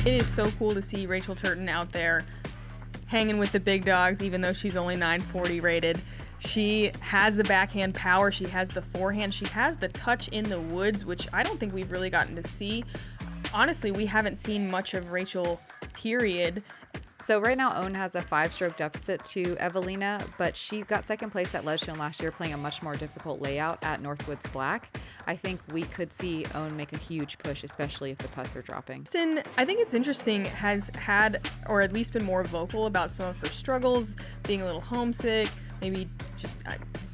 It is so cool to see Rachel Turton out there hanging with the big dogs, even though she's only 940 rated. She has the backhand power, she has the forehand, she has the touch in the woods, which I don't think we've really gotten to see. Honestly, we haven't seen much of Rachel, period. So right now, Owen has a 5-stroke deficit to Eveliina, but she got second place at Leadstone last year, playing a much more difficult layout at Northwood's Black. I think we could see Owen make a huge push, especially if the putts are dropping. Kristin, I think it's interesting, has had, or at least been more vocal about some of her struggles, being a little homesick, maybe just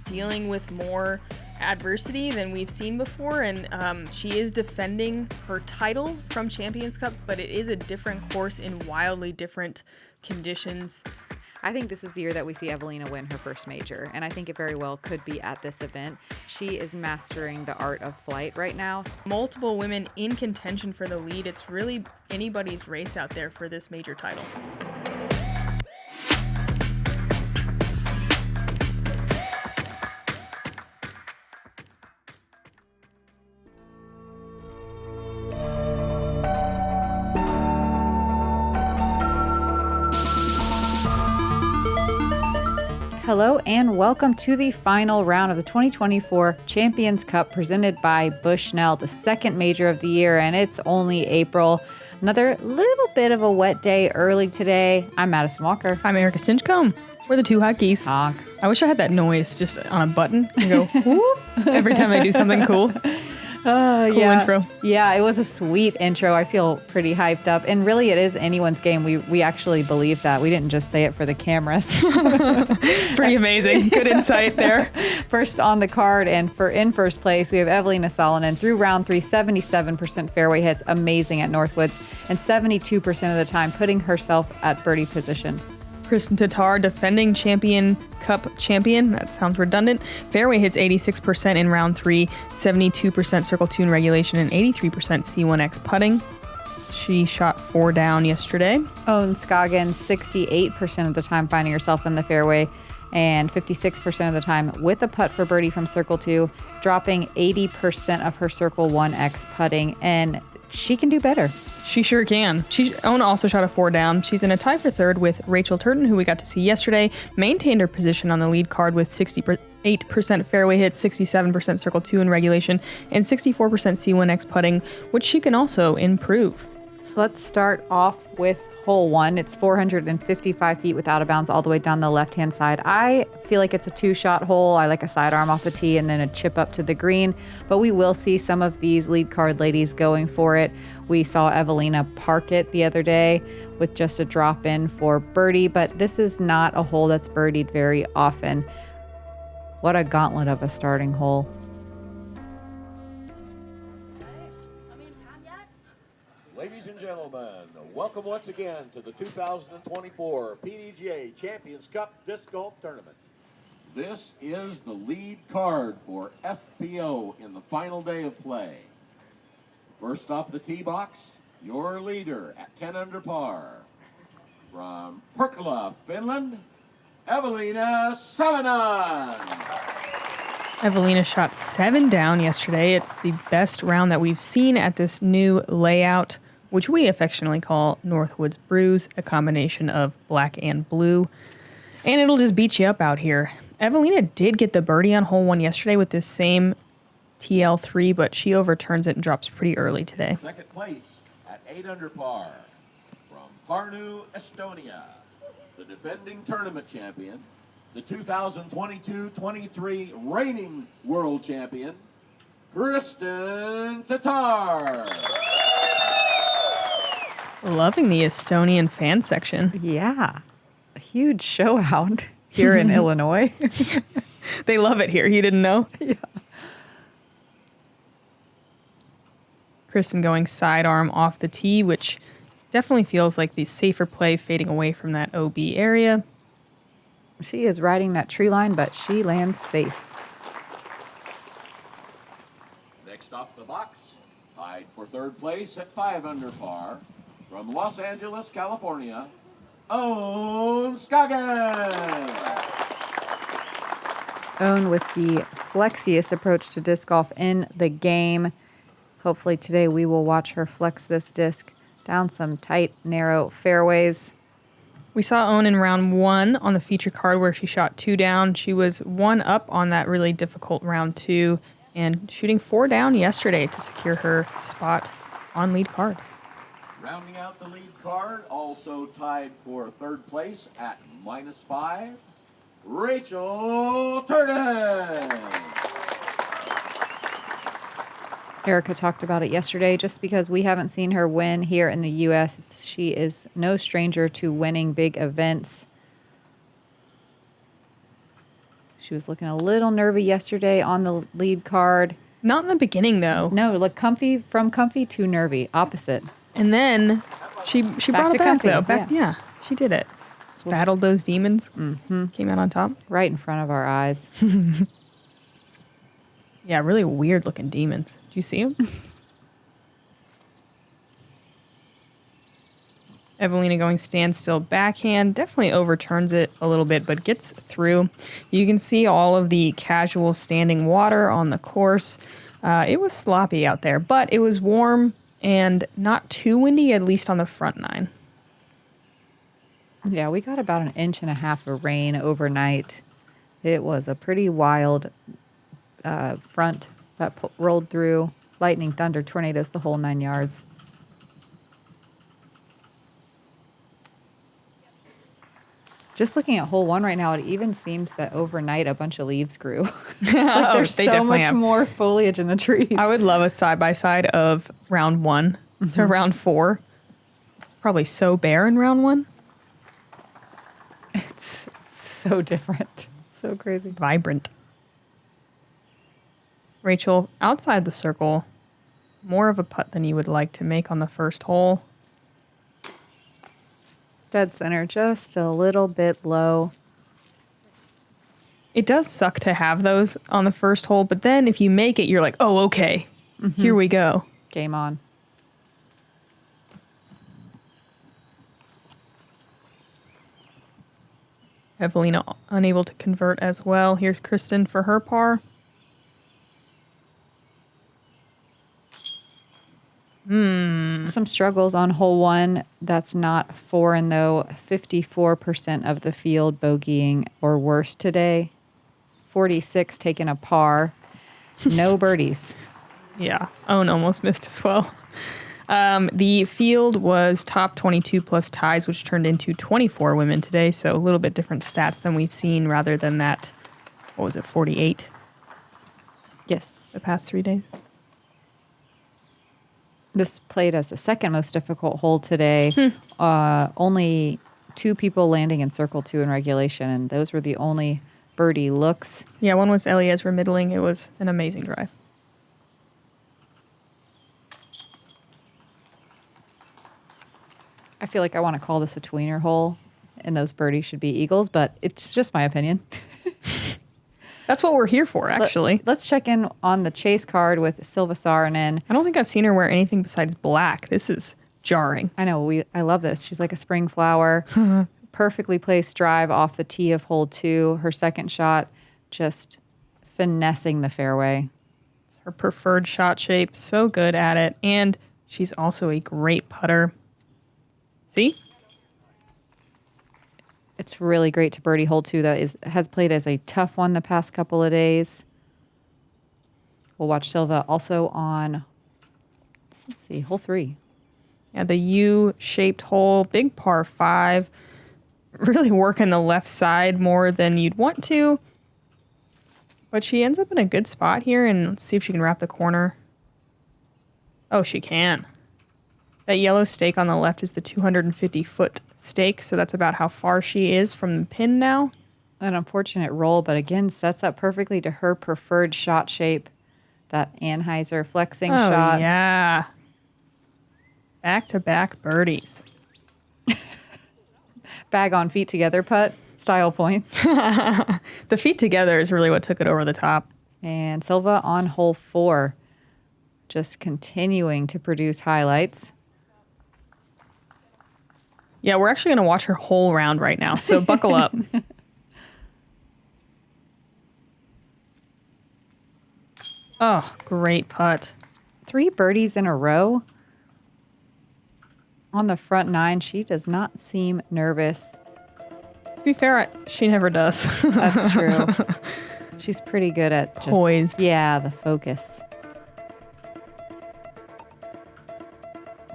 dealing with more adversity than we've seen before, and she is defending her title from Champions Cup, but it is a different course in wildly different conditions. I think this is the year that we see Eveliina win her first major, and I think it very well could be at this event. She is mastering the art of flight right now. Multiple women in contention for the lead. It's really anybody's race out there for this major title. Hello and welcome to the final round of the 2024 Champions Cup presented by Bushnell, the second major of the year, and it's only April. Another little bit of a wet day early today. I'm Madison Walker. I'm Erika Stinchcomb. We're the two hot geese. Honk. I wish I had that noise just on a button and go whoop every time I do something cool. Cool intro. Yeah, it was a sweet intro. I feel pretty hyped up. And really, it is anyone's game. We actually believe that. We didn't just say it for the cameras. Pretty amazing. Good insight there. First on the card and in first place, we have Eveliina Salonen. Through round 3, 77% fairway hits, amazing at Northwoods, and 72% of the time putting herself at birdie position. Kristin Tattar, defending Champion Cup champion. That sounds redundant. Fairway hits 86% in round 3, 72% circle 2 in regulation, and 83% C1X putting. She shot 4 down yesterday. Scoggins, 68% of the time finding herself in the fairway, and 56% of the time with a putt for birdie from circle 2, dropping 80% of her circle 1X putting, and she can do better. She sure can. Owen also shot a 4 down. She's in a tie for third with Rachel Turton, who we got to see yesterday, maintained her position on the lead card with 68% fairway hits, 67% circle 2 in regulation, and 64% C1X putting, which she can also improve. Let's start off with hole 1. It's 455 feet with out of bounds all the way down the left-hand side. I feel like it's a 2-shot hole. I like a sidearm off the tee and then a chip up to the green, but we will see some of these lead card ladies going for it. We saw Eveliina park it the other day with just a drop in for birdie, but this is not a hole that's birdied very often. What a gauntlet of a starting hole. Ladies and gentlemen, welcome once again to the 2024 PDGA Champions Cup Disc Golf Tournament. This is the lead card for FPO in the final day of play. First off the tee box, your leader at 10 under par. From Pirkala, Finland, Eveliina Salonen. Eveliina shot 7 down yesterday. It's the best round that we've seen at this new layout, which we affectionately call Northwood's Brews, a combination of black and blue. And it'll just beat you up out here. Eveliina did get the birdie on hole 1 yesterday with this same TL3, but she overturns it and drops pretty early today. Second place at 8 under par. From Pärnu, Estonia, the defending tournament champion, the 2022-23 reigning world champion, Kristin Tattar. Loving the Estonian fan section. Yeah, a huge show out here in Illinois. They love it here. You didn't know? Yeah. Kristin going sidearm off the tee, which definitely feels like the safer play, fading away from that OB area. She is riding that tree line, but she lands safe. Next off the box, tied for third place at 5 under par, from Los Angeles, California, Scoggins. Owen with the flexiest approach to disc golf in the game. Hopefully today we will watch her flex this disc Down some tight, narrow fairways. We saw Owen in round 1 on the feature card where she shot 2 down. She was 1 up on that really difficult round 2 and shooting 4 down yesterday to secure her spot on lead card. Rounding out the lead card, also tied for third place at -5, Rachel Turton. Erika talked about it yesterday. Just because we haven't seen her win here in the U.S., she is no stranger to winning big events. She was looking a little nervy yesterday on the lead card. Not in the beginning, though. No, look, comfy to nervy, opposite. And then she brought to it back, comfy, though. Yeah, she did it. Battled those demons. Mm-hmm. Came out on top. Right in front of our eyes. Yeah, really weird-looking demons. Did you see them? Eveliina going standstill backhand. Definitely overturns it a little bit, but gets through. You can see all of the casual standing water on the course. It was sloppy out there, but it was warm and not too windy, at least on the front 9. Yeah, we got about 1.5 inches of rain overnight. It was a pretty wild front that rolled through. Lightning, thunder, tornadoes, the whole 9 yards. Just looking at hole 1 right now, it even seems that overnight a bunch of leaves grew. Like there's so much more foliage in the trees. I would love a side-by-side of round 1 to round 4. Probably so bare in round 1. It's so different. So crazy. Vibrant. Rachel, outside the circle, more of a putt than you would like to make on the first hole. Dead center, just a little bit low. It does suck to have those on the first hole, but then if you make it, you're like, oh, okay, here we go. Game on. Eveliina unable to convert as well. Here's Kristin for her par. Some struggles on hole 1. That's not foreign, though. 54% of the field bogeying or worse today. 46 taking a par. No birdies. Yeah, Owen almost missed as well. The field was top 22 plus ties, which turned into 24 women today, so a little bit different stats than we've seen rather than that, what was it, 48? Yes. The past 3 days. This played as the second most difficult hole today. Only 2 people landing in circle 2 in regulation, and those were the only birdie looks. Yeah, one was Eliezer middling. It was an amazing drive. I feel like I want to call this a tweener hole, and those birdies should be eagles, but it's just my opinion. That's what we're here for, actually. Let's check in on the chase card with Silva Saarinen. I don't think I've seen her wear anything besides black. This is jarring. I know. I love this. She's like a spring flower. Perfectly placed drive off the tee of hole 2. Her second shot, just finessing the fairway. It's her preferred shot shape. So good at it. And she's also a great putter. See? It's really great to birdie hole 2 that has played as a tough one the past couple of days. We'll watch Silva also on, let's see, hole 3. Yeah, the U-shaped hole, big par 5. Really working the left side more than you'd want to. But she ends up in a good spot here, and let's see if she can wrap the corner. Oh, she can. That yellow stake on the left is the 250-foot stake, so that's about how far she is from the pin now. An unfortunate roll, but again, sets up perfectly to her preferred shot shape. That Anheuser flexing shot. Oh, yeah. Back-to-back birdies. Bag on feet together putt, style points. The feet together is really what took it over the top. And Silva on hole 4, just continuing to produce highlights. Yeah, we're actually going to watch her whole round right now, so buckle up. Oh, great putt. 3 birdies in a row. On the front nine, she does not seem nervous. To be fair, she never does. That's true. She's pretty good at just... Poised. Yeah, the focus.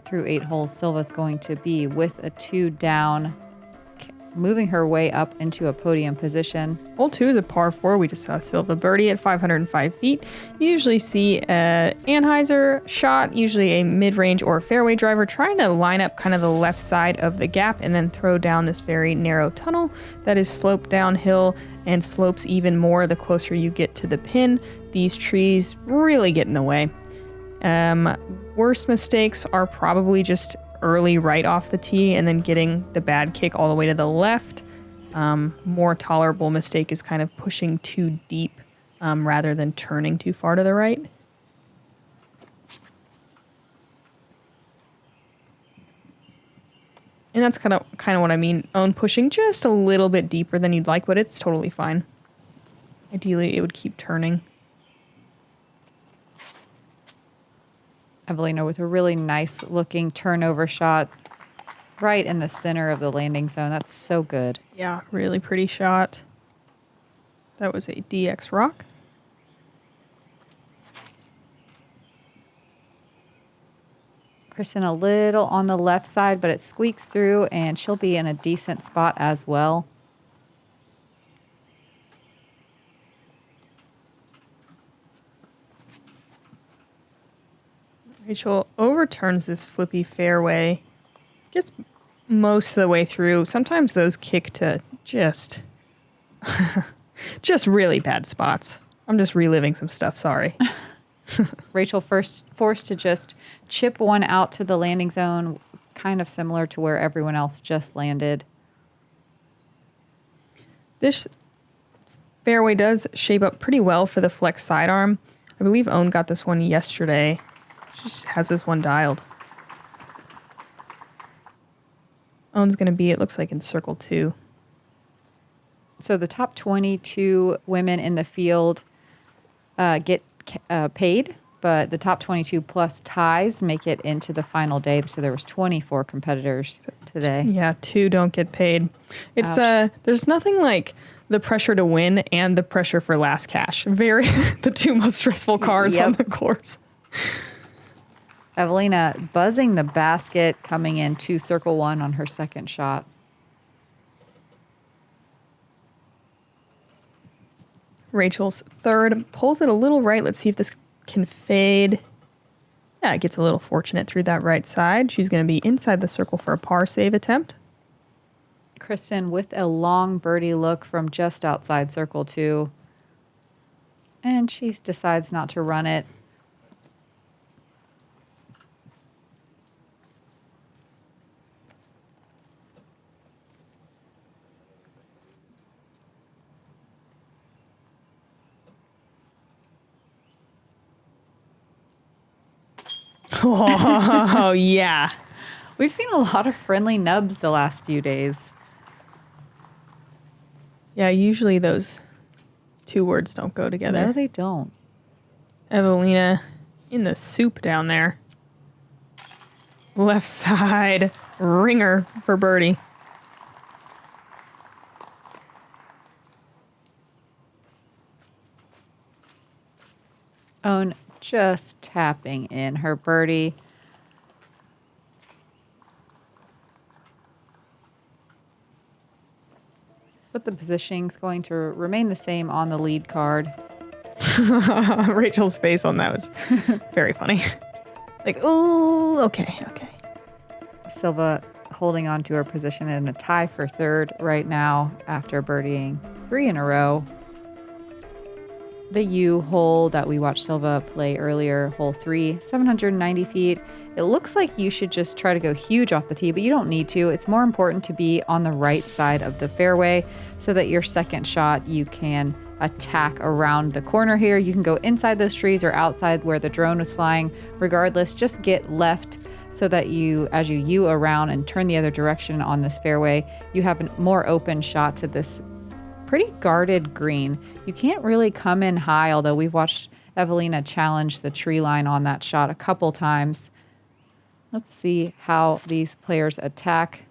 Through 8 holes, Silva's going to be with a 2 down, moving her way up into a podium position. Hole 2 is a par 4. We just saw Silva birdie at 505 feet. You usually see a Anheuser shot, usually a mid-range or fairway driver, trying to line up kind of the left side of the gap and then throw down this very narrow tunnel that is sloped downhill and slopes even more the closer you get to the pin. These trees really get in the way. Worst mistakes are probably just early right off the tee and then getting the bad kick all the way to the left. More tolerable mistake is kind of pushing too deep rather than turning too far to the right. And that's kind of what I mean. Own pushing just a little bit deeper than you'd like, but it's totally fine. Ideally, it would keep turning. Eveliina with a really nice looking turnover shot right in the center of the landing zone. That's so good. Yeah, really pretty shot. That was a DX rock. Kristin a little on the left side, but it squeaks through and she'll be in a decent spot as well. Rachel overturns this flippy fairway, gets most of the way through. Sometimes those kick to just really bad spots. I'm just reliving some stuff, sorry. Rachel first forced to just chip one out to the landing zone, kind of similar to where everyone else just landed. This fairway does shape up pretty well for the flex sidearm. I believe Owen got this one yesterday. She just has this one dialed. Owen's going to be, it looks like, in circle 2. So the top 22 women in the field get paid, but the top 22 plus ties make it into the final day. So there was 24 competitors today. Yeah, 2 don't get paid. It's there's nothing like the pressure to win and the pressure for last cash. The 2 most stressful cars on the course. Eveliina buzzing the basket, coming in to circle 1 on her second shot. Rachel's third pulls it a little right. Let's see if this can fade. Yeah, it gets a little fortunate through that right side. She's going to be inside the circle for a par save attempt. Kristin with a long birdie look from just outside circle 2. And she decides not to run it. Oh, yeah. We've seen a lot of friendly nubs the last few days. Yeah, usually those 2 words don't go together. No, they don't. Eveliina in the soup down there. Left side ringer for birdie. Owen just tapping in her birdie. But the positioning's going to remain the same on the lead card. Rachel's face on that was very funny. Like, ooh, okay. Silva holding on to her position in a tie for third right now after birdieing 3 in a row. The U hole that we watched Silva play earlier, hole 3, 790 feet. It looks like you should just try to go huge off the tee, but you don't need to. It's more important to be on the right side of the fairway so that your second shot, you can attack around the corner here. You can go inside those trees or outside where the drone was flying. Regardless, just get left so that you, as you U around and turn the other direction on this fairway, you have a more open shot to this pretty guarded green. You can't really come in high, although we've watched Eveliina challenge the tree line on that shot a couple times. Let's see how these players attack.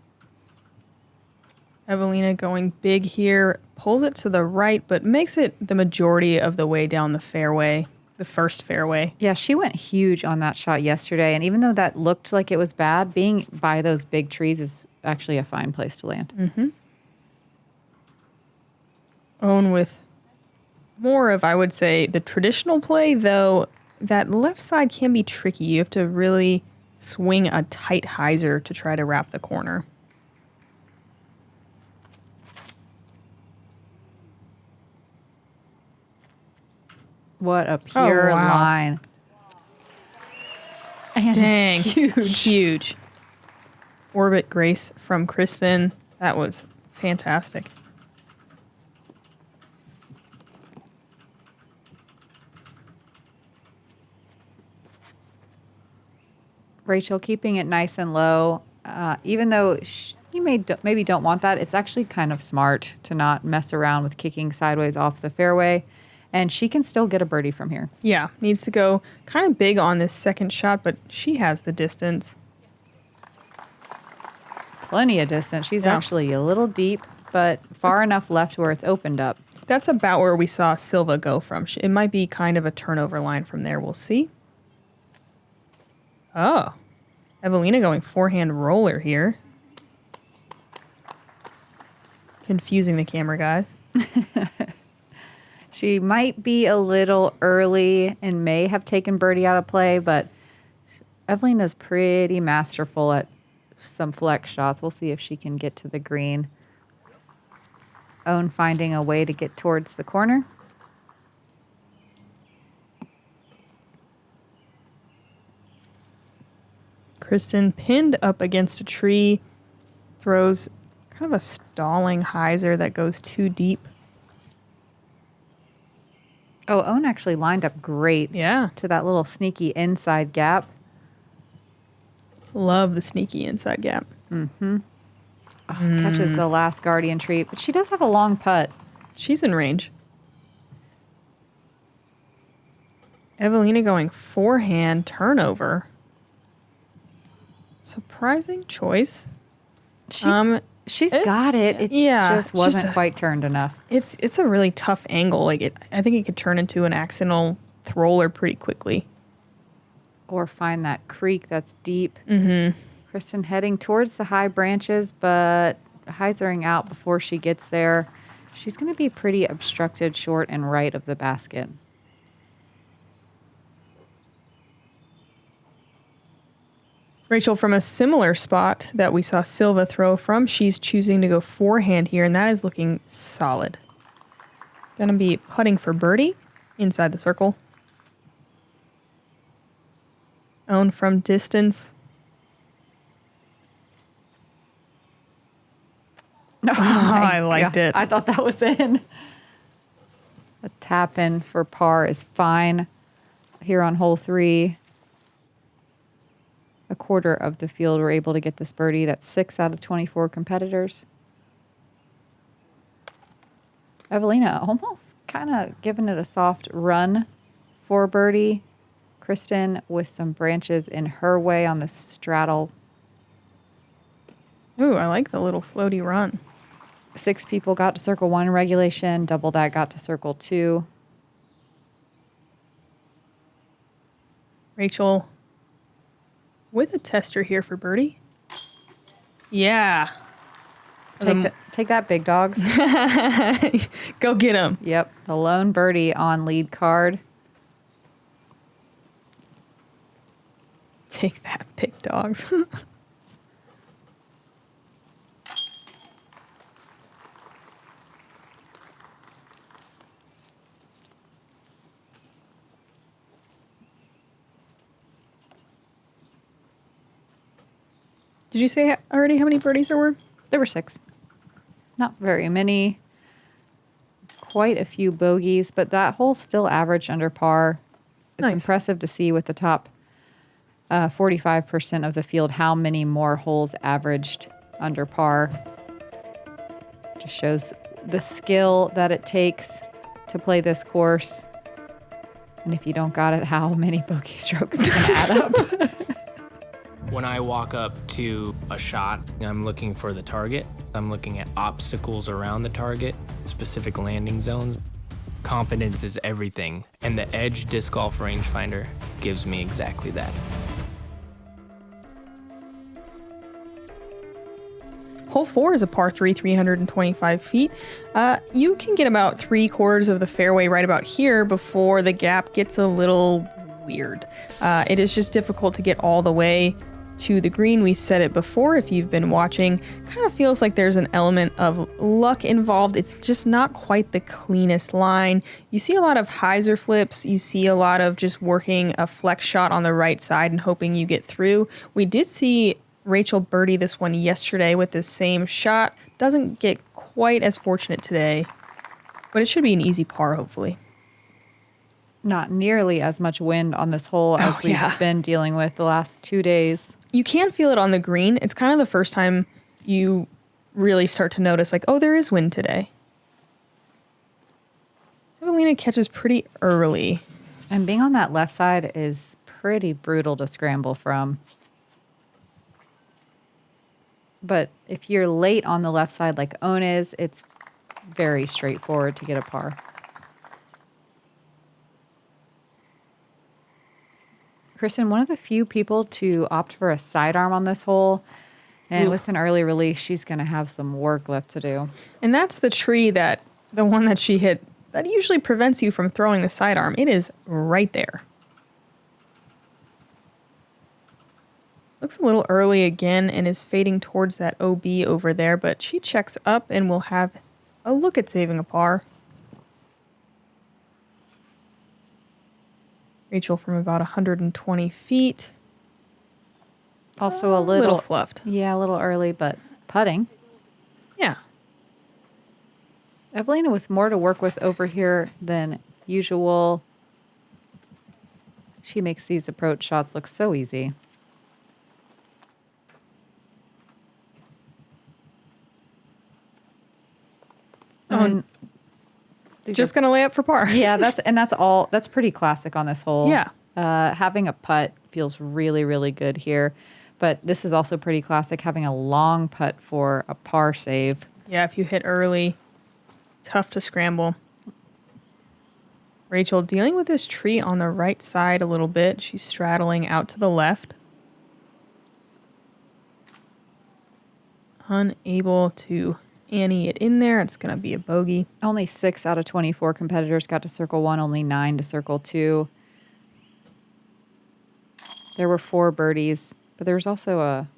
Eveliina going big here, pulls it to the right, but makes it the majority of the way down the fairway, the first fairway. Yeah, she went huge on that shot yesterday. And even though that looked like it was bad, being by those big trees is actually a fine place to land. Mm-hmm. Own with more of, I would say, the traditional play, though that left side can be tricky. You have to really swing a tight hyzer to try to wrap the corner. What a pure wow. line. And Dang. huge. Huge. Orbit grace from Kristin. That was fantastic. Rachel keeping it nice and low. Even though you maybe don't want that, it's actually kind of smart to not mess around with kicking sideways off the fairway. And she can still get a birdie from here. Yeah, needs to go kind of big on this second shot, but she has the distance. Plenty of distance. She's actually a little deep, but far enough left where it's opened up. That's about where we saw Silva go from. It might be kind of a turnover line from there. We'll see. Oh, Eveliina going forehand roller here. Confusing the camera guys. She might be a little early and may have taken birdie out of play, but Eveliina's pretty masterful at some flex shots. We'll see if she can get to the green. Own finding a way to get towards the corner. Kristin pinned up against a tree, throws kind of a stalling hyzer that goes too deep. Oh, Own actually lined up great to that little sneaky inside gap. Love the sneaky inside gap. Mm-hmm. Oh, catches the last guardian tree, but she does have a long putt. She's in range. Eveliina going forehand turnover. Surprising choice. She's got it. It just wasn't quite turned enough. It's a really tough angle. I think it could turn into an accidental thrower pretty quickly. Or find that creek that's deep. Mm-hmm. Kristin heading towards the high branches, but hyzering out before she gets there. She's going to be pretty obstructed short and right of the basket. Rachel, from a similar spot that we saw Silva throw from, she's choosing to go forehand here, and that is looking solid. Going to be putting for birdie inside the circle. Own from distance. Oh, I liked it. I thought that was in. A tap in for par is fine here on hole 3. A quarter of the field were able to get this birdie. That's 6 out of 24 competitors. Eveliina almost kind of giving it a soft run for birdie. Kristin with some branches in her way on the straddle. Ooh, I like the little floaty run. 6 people got to circle 1 in regulation. Double that got to circle 2. Rachel with a tester here for birdie. Yeah. Take that, big dogs. Go get him. Yep, the lone birdie on lead card. Take that, big dogs. Did you say already how many birdies there were? There were 6. Not very many. Quite a few bogeys, but that hole still averaged under par. It's impressive to see with the top 45% of the field how many more holes averaged under par. Just shows the skill that it takes to play this course. And if you don't got it, how many bogey strokes is going to add up? When I walk up to a shot, I'm looking for the target. I'm looking at obstacles around the target, specific landing zones. Confidence is everything, and the Edge Disc Golf Rangefinder gives me exactly that. Hole 4 is a par 3, 325 feet. You can get about 3/4 of the fairway right about here before the gap gets a little weird. It is just difficult to get all the way to the green. We've said it before if you've been watching. Kind of feels like there's an element of luck involved. It's just not quite the cleanest line. You see a lot of hyzer flips. You see a lot of just working a flex shot on the right side and hoping you get through. We did see Rachel birdie this one yesterday with the same shot. Doesn't get quite as fortunate today, but it should be an easy par, hopefully. Not nearly as much wind on this hole as we've been dealing with the last 2 days. You can feel it on the green. It's kind of the first time you really start to notice, like, oh, there is wind today. Eveliina catches pretty early. And being on that left side is pretty brutal to scramble from. But if you're late on the left side like Owen is, it's very straightforward to get a par. Kristin, one of the few people to opt for a sidearm on this hole. And with an early release, she's going to have some work left to do. And that's the tree the one that she hit, that usually prevents you from throwing the sidearm. It is right there. Looks a little early again and is fading towards that OB over there, but she checks up and will have a look at saving a par. Rachel from about 120 feet. Also a little fluffed. Yeah, a little early, but putting. Yeah. Eveliina with more to work with over here than usual. She makes these approach shots look so easy. Just going to lay up for par. Yeah, that's pretty classic on this hole. Yeah. Having a putt feels really, really good here. But this is also pretty classic, having a long putt for a par save. Yeah, if you hit early, tough to scramble. Rachel dealing with this tree on the right side a little bit. She's straddling out to the left. Unable to Annie it in there. It's going to be a bogey. Only 6 out of 24 competitors got to circle 1, only 9 to circle 2. There were 4 birdies, but there was also a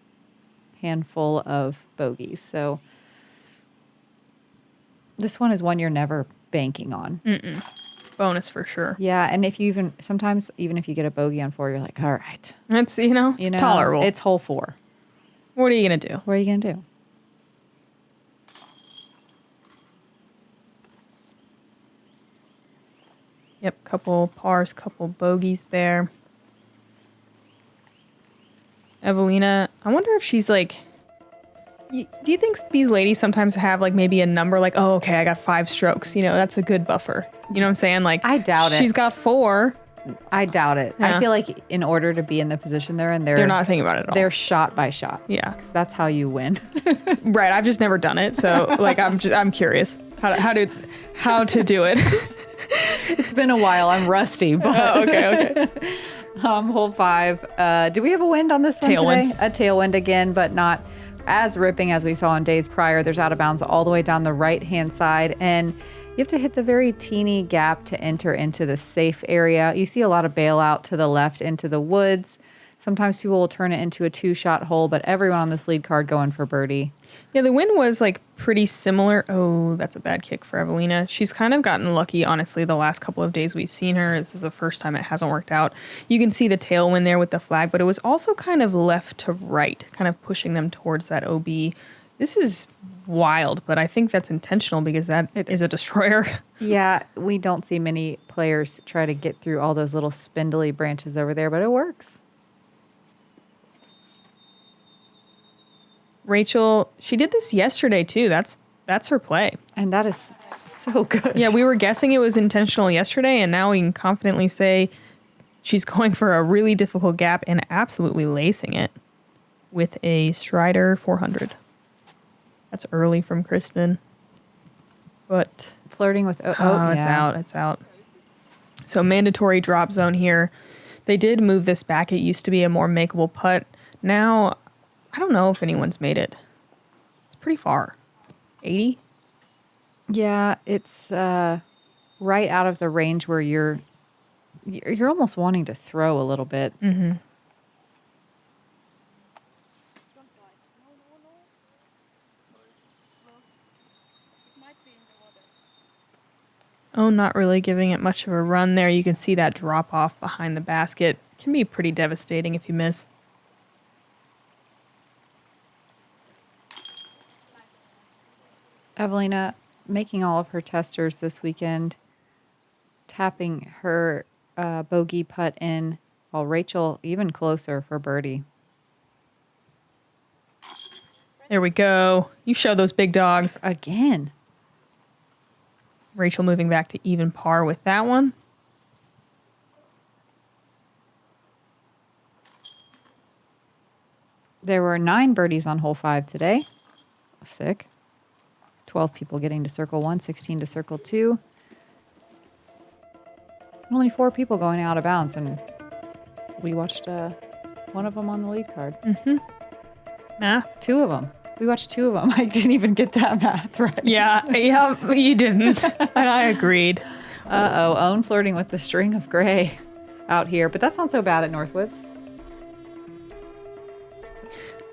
handful of bogeys. So this one is one you're never banking on. Bonus for sure. Yeah, and if you sometimes if you get a bogey on 4, you're like, all right. It's, it's tolerable. It's hole 4. What are you going to do? What are you going to do? Yep, couple pars, couple bogeys there. Eveliina, I wonder if she's like... Do you think these ladies sometimes have like maybe a number like, oh, okay, I got 5 strokes. That's a good buffer. You know what I'm saying? Like, I doubt it. She's got 4. I doubt it. Yeah. I feel like in order to be in the position they're in, they're not thinking about it at all. They're shot by shot. Yeah. 'Cause that's how you win. Right. I've just never done it. So like, I'm curious how to do it. It's been a while. I'm rusty, but okay. hole 5. Do we have a wind on this one Tailwind. today? A tailwind again, but not as ripping as we saw in days prior. There's out of bounds all the way down the right-hand side, and you have to hit the very teeny gap to enter into the safe area. You see a lot of bailout to the left into the woods. Sometimes people will turn it into a 2-shot hole, but everyone on this lead card going for birdie. Yeah, the wind was like pretty similar. Oh, that's a bad kick for Eveliina. She's kind of gotten lucky, honestly, the last couple of days we've seen her. This is the first time it hasn't worked out. You can see the tailwind there with the flag, but it was also kind of left to right, kind of pushing them towards that OB. This is wild, but I think that's intentional because that is a destroyer. Yeah, we don't see many players try to get through all those little spindly branches over there, but it works. Rachel, she did this yesterday too. That's her play. And that is so good. Yeah, we were guessing it was intentional yesterday, and now we can confidently say she's going for a really difficult gap and absolutely lacing it. with a Strider 400. That's early from Kristin. But Flirting with it's yeah. out. It's out. So mandatory drop zone here. They did move this back. It used to be a more makeable putt. Now, I don't know if anyone's made it. It's pretty far. 80? Yeah, it's right out of the range where you're almost wanting to throw a little bit. Mm-hmm. Oh, not really giving it much of a run there. You can see that drop off behind the basket. Can be pretty devastating if you miss. Eveliina making all of her testers this weekend, tapping her bogey putt in, while Rachel even closer for birdie. There we go. You show those big dogs. Again. Rachel moving back to even par with that one. There were 9 birdies on hole 5 today. Sick. 12 people getting to circle 1, 16 to circle 2. Only 4 people going out of bounds, and we watched one of them on the lead card. Mm-hmm. Math? 2 of them. We watched 2 of them. I didn't even get that math right. Yeah, you didn't. And I agreed. Uh-oh, Owen flirting with the string of gray out here. But that's not so bad at Northwoods.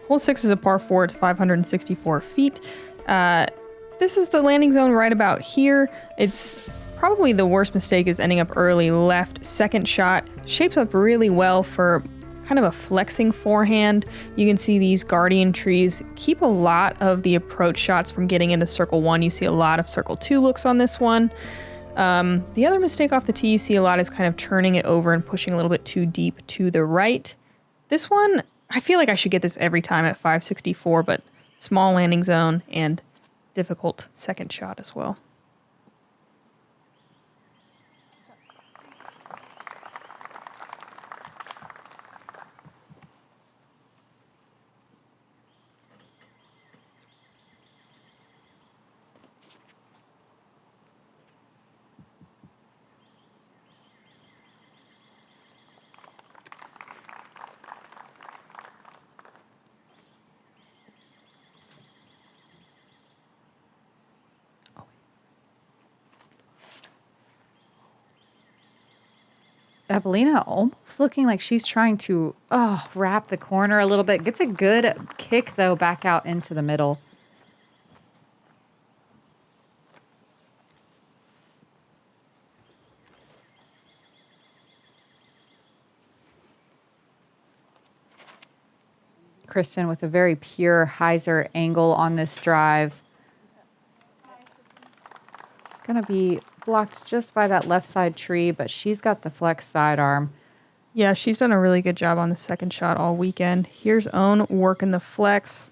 Hole 6 is a par 4. It's 564 feet. This is the landing zone right about here. It's probably the worst mistake is ending up early left. Second shot shapes up really well for kind of a flexing forehand. You can see these guardian trees keep a lot of the approach shots from getting into circle 1. You see a lot of circle 2 looks on this one. The other mistake off the tee you see a lot is kind of turning it over and pushing a little bit too deep to the right. This one, I feel like I should get this every time at 564, but small landing zone and difficult second shot as well. Eveliina almost looking like she's trying to wrap the corner a little bit. Gets a good kick, though, back out into the middle. Kristin with a very pure hyzer angle on this drive. Gonna be blocked just by that left side tree, but she's got the flex sidearm. Yeah, she's done a really good job on the second shot all weekend. Here's Owen working the flex.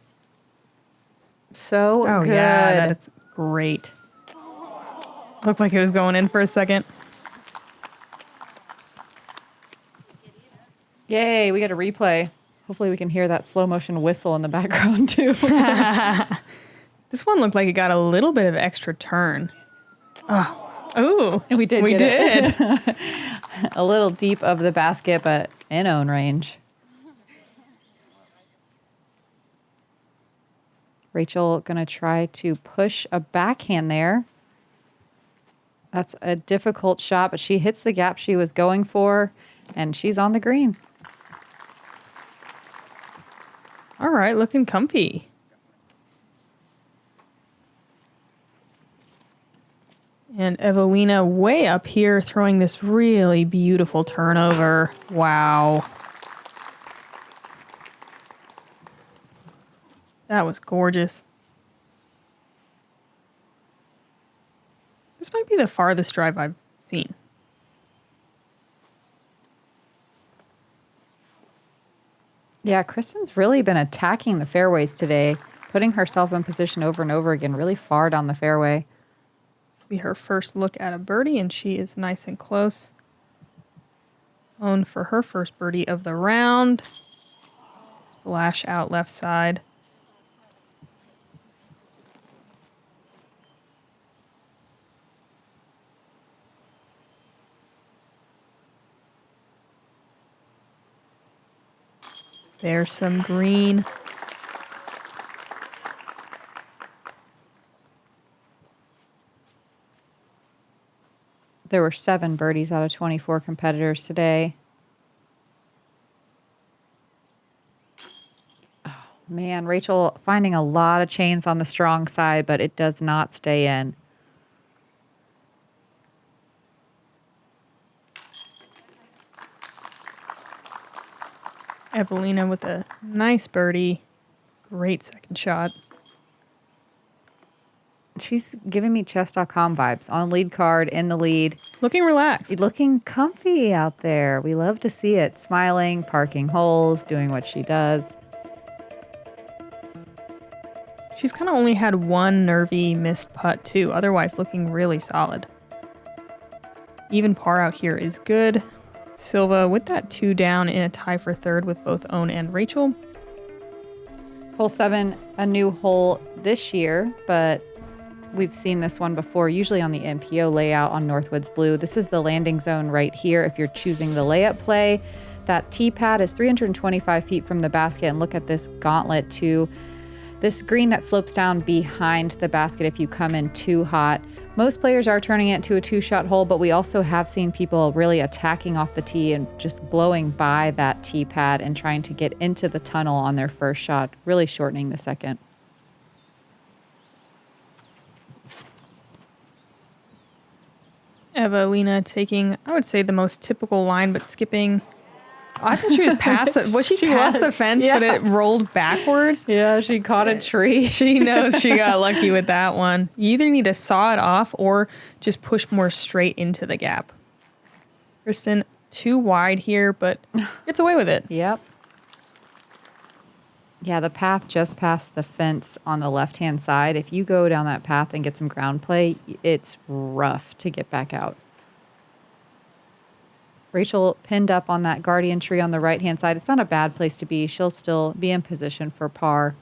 So good. Yeah, that's great. Looked like it was going in for a second. Yay, we got a replay. Hopefully we can hear that slow motion whistle in the background too. This one looked like it got a little bit of extra turn. Oh, we did. We did. A little deep of the basket, but in own range. Rachel gonna try to push a backhand there. That's a difficult shot, but she hits the gap she was going for, and she's on the green. All right, looking comfy. And Eveliina way up here throwing this really beautiful turnover. Wow. That was gorgeous. This might be the farthest drive I've seen. Yeah, Kristin's really been attacking the fairways today, putting herself in position over and over again, really far down the fairway. This will be her first look at a birdie, and she is nice and close. Owen for her first birdie of the round. This Splash out left side. There's some green. There were 7 birdies out of 24 competitors today. Oh, man, Rachel finding a lot of chains on the strong side, but it does not stay in. Eveliina with a nice birdie. Great second shot. She's giving me chess.com vibes on lead card, in the lead. Looking relaxed. Looking comfy out there. We love to see it. Smiling, parking holes, doing what she does. She's kind of only had one nervy missed putt too, otherwise looking really solid. Even par out here is good. Silva with that 2 down in a tie for third with both Owen and Rachel. Hole 7, a new hole this year, but we've seen this one before, usually on the MPO layout on Northwood's blue. This is the landing zone right here if you're choosing the layup play. That tee pad is 325 feet from the basket, and look at this gauntlet too. This green that slopes down behind the basket if you come in too hot. Most players are turning it to a 2-shot hole, but we also have seen people really attacking off the tee and just blowing by that tee pad and trying to get into the tunnel on their first shot, really shortening the second. Eveliina taking, I would say, the most typical line, but skipping. I thought she was past the, was she past the fence, but it rolled backwards? Yeah, she caught a tree. She knows she got lucky with that one. You either need to saw it off or just push more straight into the gap. Kristin, too wide here, but gets away with it. Yep. Yeah, the path just past the fence on the left-hand side. If you go down that path and get some ground play, it's rough to get back out. Rachel pinned up on that guardian tree on the right-hand side. It's not a bad place to be. She'll still be in position for par.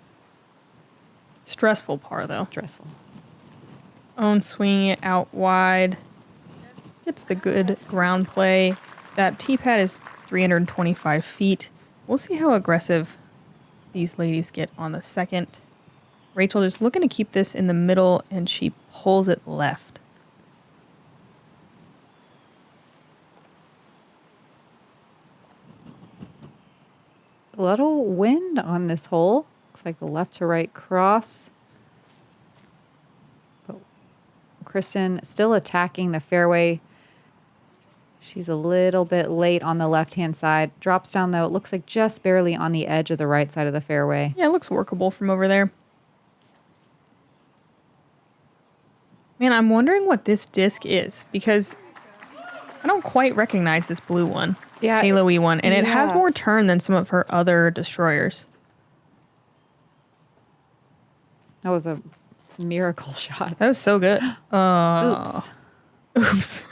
Stressful par, though. Stressful. Owen swinging it out wide. Gets the good ground play. That tee pad is 325 feet. We'll see how aggressive these ladies get on the second. Rachel just looking to keep this in the middle, and she pulls it left. A little wind on this hole. Looks like a left to right cross. But Kristin still attacking the fairway. She's a little bit late on the left-hand side. Drops down, though. It looks like just barely on the edge of the right side of the fairway. Yeah, it looks workable from over there. Man, I'm wondering what this disc is, because I don't quite recognize this blue one. Yeah, halo-y one, and it has yeah. more turn than some of her other destroyers. That was a miracle shot. That was so good. Oops. Oops.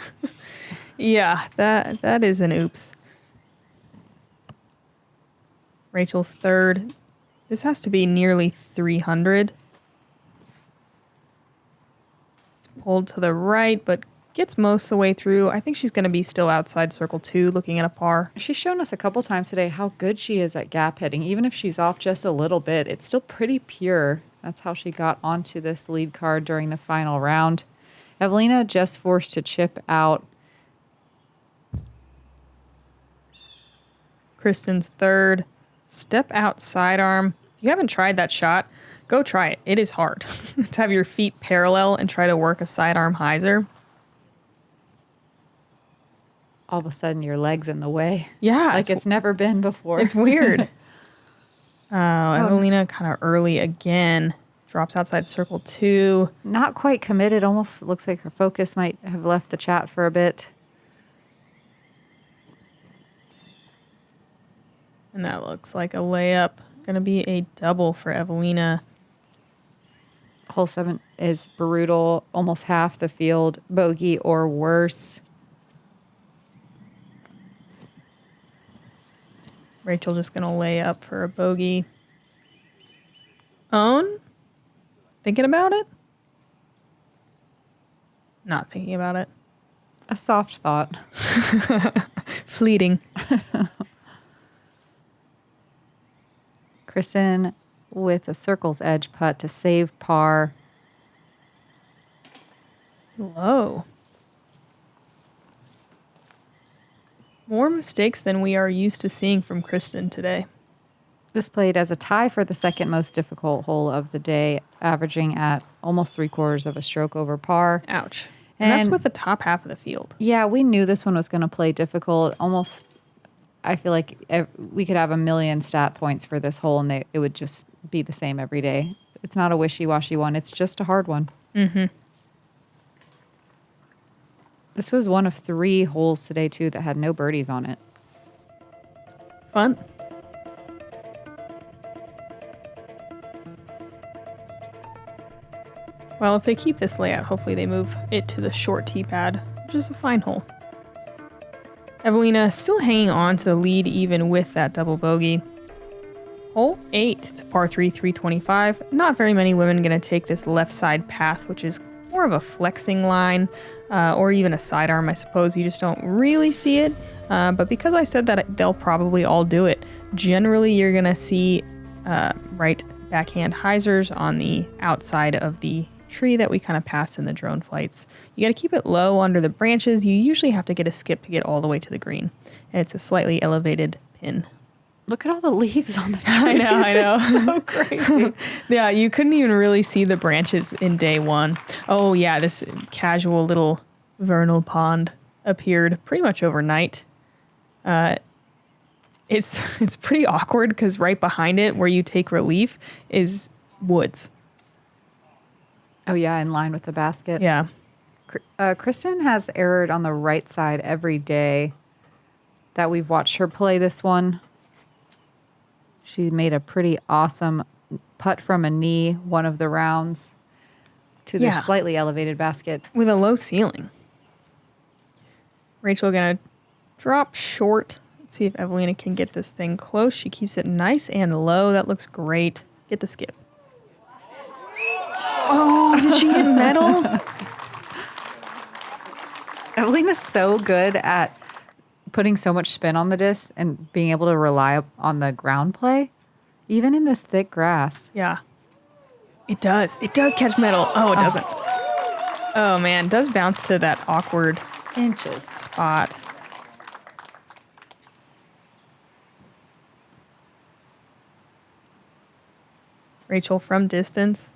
Yeah, that is an oops. Rachel's third. This has to be nearly 300. It's pulled to the right, but gets most of the way through. I think she's going to be still outside circle 2, looking at a par. She's shown us a couple times today how good she is at gap hitting. Even if she's off just a little bit, it's still pretty pure. That's how she got onto this lead card during the final round. Eveliina just forced to chip out. Kristin's third. Step out sidearm. If you haven't tried that shot, go try it. It is hard to have your feet parallel and try to work a sidearm hyzer. All of a sudden, your leg's in the way. Yeah. Like it's never been before. It's weird. Eveliina kind of early again. Drops outside circle 2. Not quite committed. Almost looks like her focus might have left the chat for a bit. And that looks like a layup. Going to be a double for Eveliina. Hole 7 is brutal. Almost half the field bogey or worse. Rachel just going to lay up for a bogey. Own? Thinking about it? Not thinking about it. A soft thought. Fleeting. Kristin with a circle's edge putt to save par. Low. More mistakes than we are used to seeing from Kristin today. This played as a tie for the second most difficult hole of the day, averaging at almost 3/4 of a stroke over par. Ouch. And that's with the top half of the field. Yeah, we knew this one was going to play difficult. Almost, I feel like we could have a million stat points for this hole, and it would just be the same every day. It's not a wishy-washy one. It's just a hard one. Mm-hmm. This was one of 3 holes today, too, that had no birdies on it. Fun. Well, if they keep this layout, hopefully they move it to the short tee pad, which is a fine hole. Eveliina still hanging on to the lead even with that double bogey. Hole 8, it's a par 3, 325. Not very many women going to take this left side path, which is more of a flexing line or even a sidearm, I suppose. You just don't really see it. But because I said that they'll probably all do it, generally you're going to see right backhand hyzers on the outside of the tree that we kind of passed in the drone flights. You got to keep it low under the branches. You usually have to get a skip to get all the way to the green. And it's a slightly elevated pin. Look at all the leaves on the trees. I know. It's so crazy. Yeah, you couldn't even really see the branches in day one. Oh yeah, this casual little vernal pond appeared pretty much overnight. It's pretty awkward because right behind it, where you take relief, is woods. Oh yeah, in line with the basket. Yeah. Kristin has erred on the right side every day that we've watched her play this one. She made a pretty awesome putt from a knee one of the rounds to the slightly elevated basket. With a low ceiling. Rachel gonna drop short. Let's see if Eveliina can get this thing close. She keeps it nice and low. That looks great. Get the skip. Oh, did she hit metal? Eveliina's so good at putting so much spin on the disc and being able to rely on the ground play, even in this thick grass. Yeah. It does. It does catch metal. Oh, it doesn't. Oh, man. It does bounce to that awkward Inches. spot. Rachel from distance.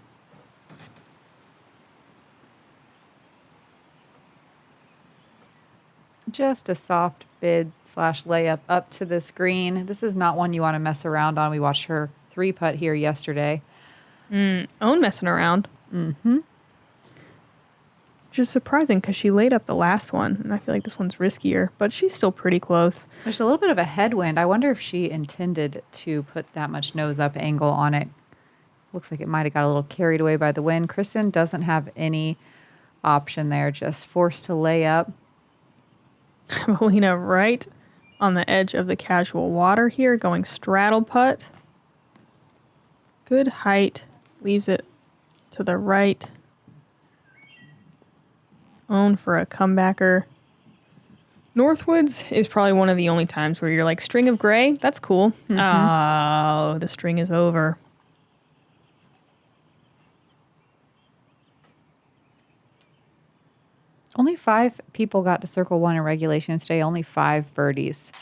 Just a soft bid / layup up to this green. This is not one you want to mess around on. We watched her 3-putt here yesterday. Own messing around. Mm-hmm. Which is surprising because she laid up the last one, and I feel like this one's riskier, but she's still pretty close. There's a little bit of a headwind. I wonder if she intended to put that much nose-up angle on it. Looks like it might have got a little carried away by the wind. Kristin doesn't have any option there, just forced to lay up. Eveliina right on the edge of the casual water here, going straddle putt. Good height, leaves it to the right. Own for a comebacker. Northwoods is probably one of the only times where you're like, string of gray, that's cool. Oh, the string is over. Only 5 people got to circle 1 in regulation today, only 5 birdies.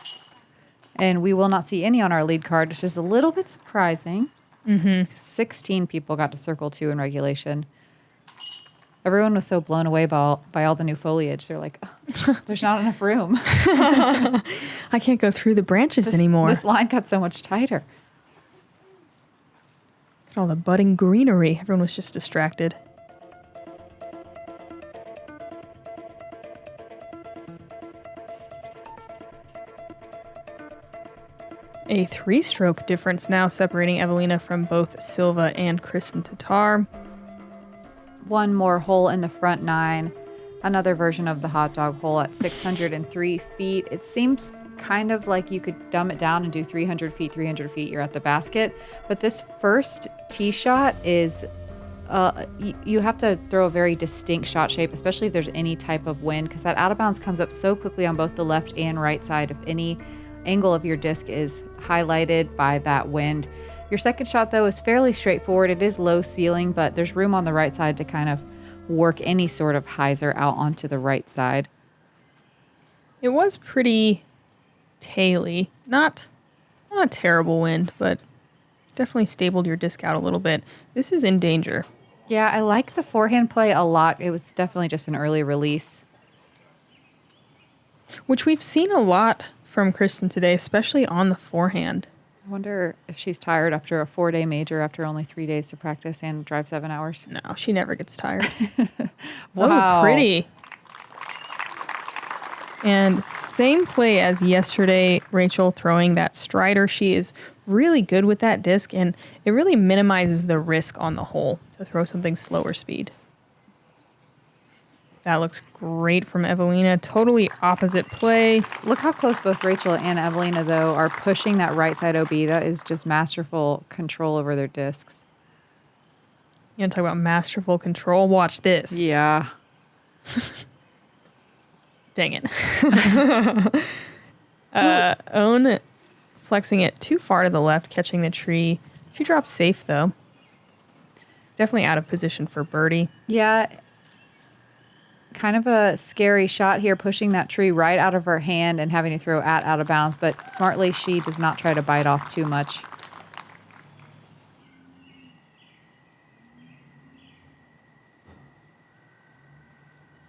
And we will not see any on our lead card, which is a little bit surprising. 16 people got to circle 2 in regulation. Everyone was so blown away by all the new foliage. They're like, oh, there's not enough room. I can't go through the branches anymore. This line got so much tighter. Look at all the budding greenery. Everyone was just distracted. A 3-stroke difference now separating Eveliina from both Silva and Kristin Tattar. One more hole in the front 9. Another version of the hot dog hole at 603 feet. It seems kind of like you could dumb it down and do 300 feet, you're at the basket. But this first tee shot is, you have to throw a very distinct shot shape, especially if there's any type of wind, because that out of bounds comes up so quickly on both the left and right side if any angle of your disc is highlighted by that wind. Your second shot, though, is fairly straightforward. It is low ceiling, but there's room on the right side to kind of work any sort of hyzer out onto the right side. It was pretty taily. Not a terrible wind, but definitely stabled your disc out a little bit. This is in danger. Yeah, I like the forehand play a lot. It was definitely just an early release. Which we've seen a lot from Kristin today, especially on the forehand. I wonder if she's tired after a 4-day major after only 3 days to practice and drive 7 hours. No, she never gets tired. Wow. Oh, pretty. And same play as yesterday, Rachel throwing that strider. She is really good with that disc, and it really minimizes the risk on the hole to throw something slower speed. That looks great from Eveliina. Totally opposite play. Look how close both Rachel and Eveliina, though, are pushing that right side OB. That is just masterful control over their discs. You want to talk about masterful control? Watch this. Yeah. Dang it. Own flexing it too far to the left, catching the tree. She drops safe, though. Definitely out of position for birdie. Yeah. Kind of a scary shot here, pushing that tree right out of her hand and having to throw out of bounds. But smartly, she does not try to bite off too much.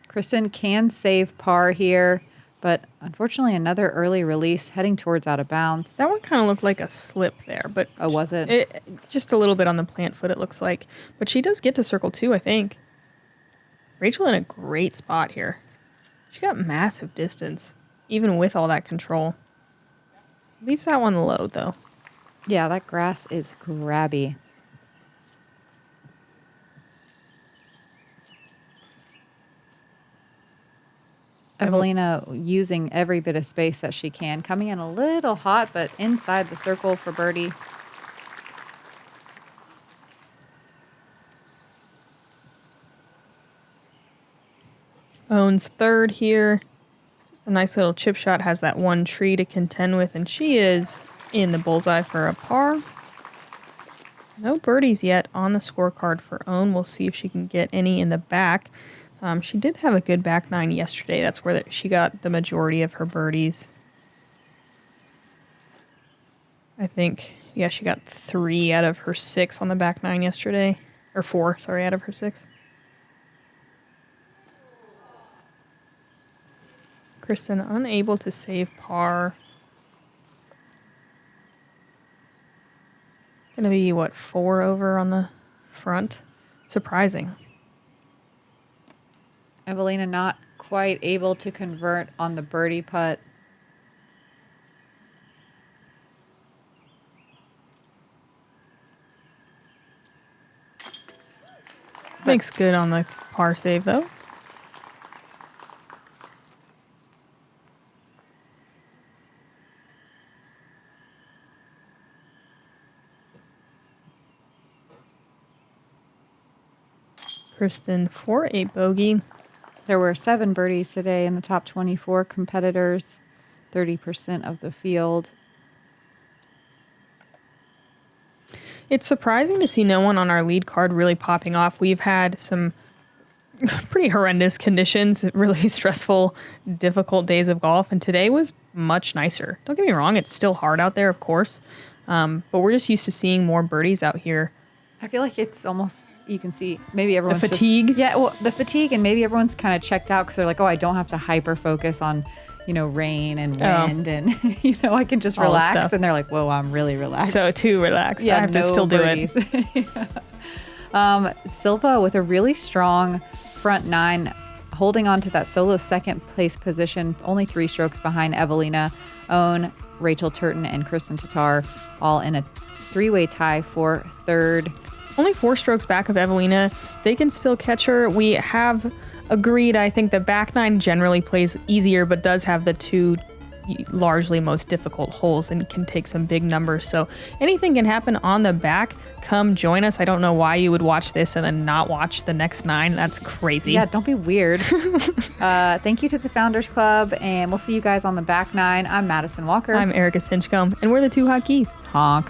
Kristin can save par here, but unfortunately another early release heading towards out of bounds. That one kind of looked like a slip there, but Oh, was it? Just a little bit on the plant foot, it looks like. But she does get to circle 2, I think. Rachel in a great spot here. She got massive distance, even with all that control. Leaves that one low, though. Yeah, that grass is grabby. Eveliina using every bit of space that she can, coming in a little hot, but inside the circle for birdie. Owns third here. Just a nice little chip shot. Has that one tree to contend with, and she is in the bullseye for a par. No birdies yet on the scorecard for Own. We'll see if she can get any in the back. She did have a good back 9 yesterday. That's where she got the majority of her birdies. I think, yeah, she got 3 out of her 6 on the back 9 yesterday. Or 4, sorry, out of her 6. Kristin unable to save par. Gonna be, what, 4 over on the front? Surprising. Eveliina not quite able to convert on the birdie putt. Makes good on the par save, though. Kristin for a bogey. There were 7 birdies today in the top 24 competitors, 30% of the field. It's surprising to see no one on our lead card really popping off. We've had some pretty horrendous conditions, really stressful, difficult days of golf, and today was much nicer. Don't get me wrong, it's still hard out there, of course, but we're just used to seeing more birdies out here. I feel like it's almost, you can see, maybe everyone's The fatigue? Yeah, well, the fatigue, and maybe everyone's kind of checked out because they're like, oh, I don't have to hyper-focus on, rain and wind, and, I can just All the relax. stuff. And they're like, whoa, I'm really relaxed. So too relaxed. I have to still birdies. do it. Silva with a really strong front 9, holding on to that solo second place position, only 3 strokes behind Eveliina, Own, Rachel Turton, and Kristin Tattar, all in a 3-way tie for third. Only 4 strokes back of Eveliina. They can still catch her. We have agreed, I think the back 9 generally plays easier, but does have the 2 largely most difficult holes and can take some big numbers. So anything can happen on the back. Come join us. I don't know why you would watch this and then not watch the next 9. That's crazy. Yeah, don't be weird. Thank you to the Founders Club, and we'll see you guys on the back 9. I'm Madison Walker. I'm Erika Stinchcomb, and we're the 2 Hot Keys. Honk.